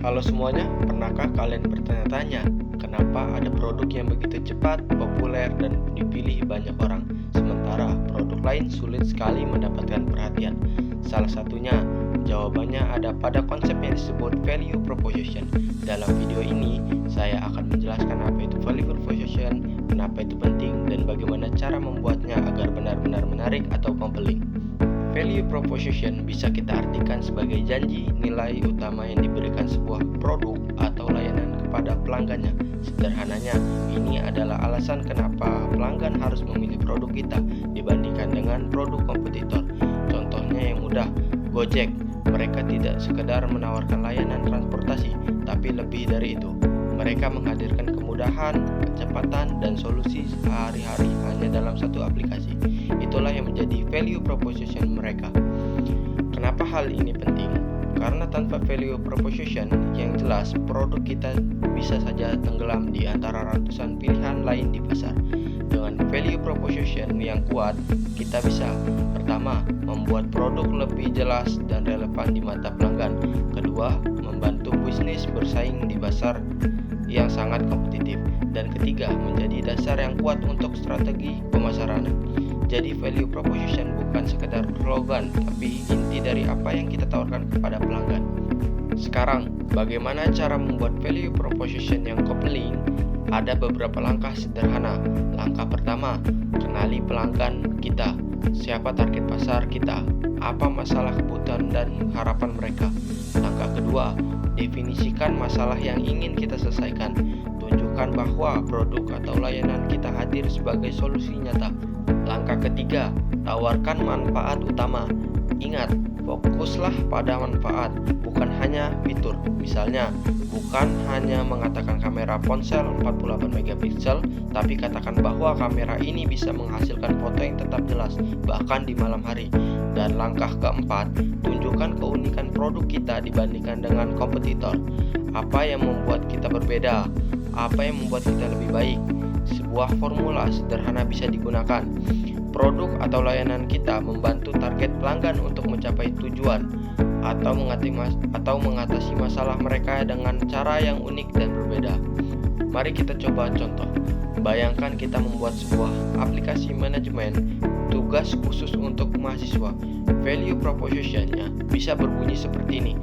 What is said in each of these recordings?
Halo semuanya, pernahkah kalian bertanya-tanya kenapa ada produk yang begitu cepat, populer, dan dipilih banyak orang, sementara produk lain sulit sekali mendapatkan perhatian? Salah satunya, jawabannya ada pada konsep yang disebut value proposition. Dalam video ini, saya akan menjelaskan apa itu value proposition, kenapa itu penting, dan bagaimana cara membuatnya agar benar-benar menarik atau compelling. Value proposition bisa kita artikan sebagai janji nilai utama yang diberikan sebuah produk atau layanan kepada pelanggannya. Sederhananya, ini adalah alasan kenapa pelanggan harus memilih produk kita dibandingkan dengan produk kompetitor. Contohnya yang mudah, Gojek. Mereka tidak sekedar menawarkan layanan transportasi, tapi lebih dari itu. Mereka menghadirkan kemudahan, kecepatan, dan solusi sehari-hari hanya dalam satu aplikasi. Itulah yang menjadi value proposition mereka. Kenapa hal ini penting? Karena tanpa value proposition yang jelas, produk kita bisa saja tenggelam di antara ratusan pilihan lain di pasar. Dengan value proposition yang kuat, kita bisa pertama, membuat produk lebih jelas dan relevan di mata pelanggan. Kedua, membantu bisnis bersaing di pasar yang sangat kompetitif. Dan ketiga, menjadi dasar yang kuat untuk strategi pemasaran. Jadi value proposition bukan sekedar slogan, tapi inti dari apa yang kita tawarkan kepada pelanggan. Sekarang, bagaimana cara membuat value proposition yang compelling? Ada beberapa langkah sederhana. Langkah pertama, kenali pelanggan kita. Siapa target pasar kita? Apa masalah, kebutuhan, dan harapan mereka? Langkah kedua, definisikan masalah yang ingin kita selesaikan. Tunjukkan bahwa produk atau layanan kita hadir sebagai solusi nyata. Langkah ketiga, tawarkan manfaat utama. Ingat, fokuslah pada manfaat, bukan hanya fitur. Misalnya, bukan hanya mengatakan kamera ponsel 48 megapiksel, tapi katakan bahwa kamera ini bisa menghasilkan foto yang tetap jelas, bahkan di malam hari. Dan langkah keempat, tunjukkan keunikan produk kita dibandingkan dengan kompetitor. Apa yang membuat kita berbeda? Apa yang membuat kita lebih baik? Sebuah formula sederhana bisa digunakan. Produk atau layanan kita membantu target pelanggan untuk mencapai tujuan atau mengatasi masalah mereka dengan cara yang unik dan berbeda. Mari kita coba contoh. Bayangkan kita membuat sebuah aplikasi manajemen tugas khusus untuk mahasiswa. Value proposition-nya bisa berbunyi seperti ini.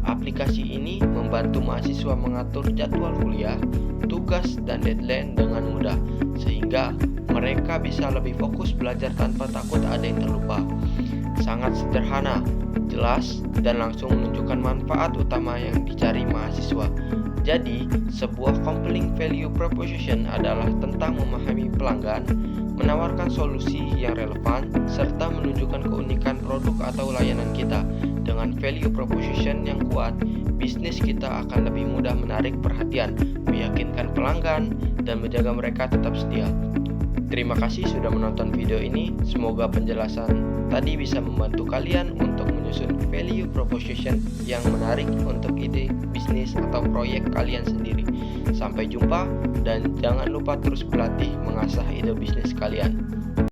Aplikasi ini membantu mahasiswa mengatur jadwal kuliah, tugas, dan deadline dengan mudah, sehingga mereka bisa lebih fokus belajar tanpa takut ada yang terlupa. Sangat sederhana, jelas, dan langsung menunjukkan manfaat utama yang dicari mahasiswa. Jadi, sebuah compelling value proposition adalah tentang memahami pelanggan, menawarkan solusi yang relevan, serta menunjukkan keunikan produk atau layanan kita. Dengan value proposition yang kuat, bisnis kita akan lebih mudah menarik perhatian, meyakinkan pelanggan, dan menjaga mereka tetap setia. Terima kasih sudah menonton video ini. Semoga penjelasan tadi bisa membantu kalian untuk menyusun value proposition yang menarik untuk ide bisnis atau proyek kalian sendiri. Sampai jumpa, dan jangan lupa terus berlatih mengasah ide bisnis kalian.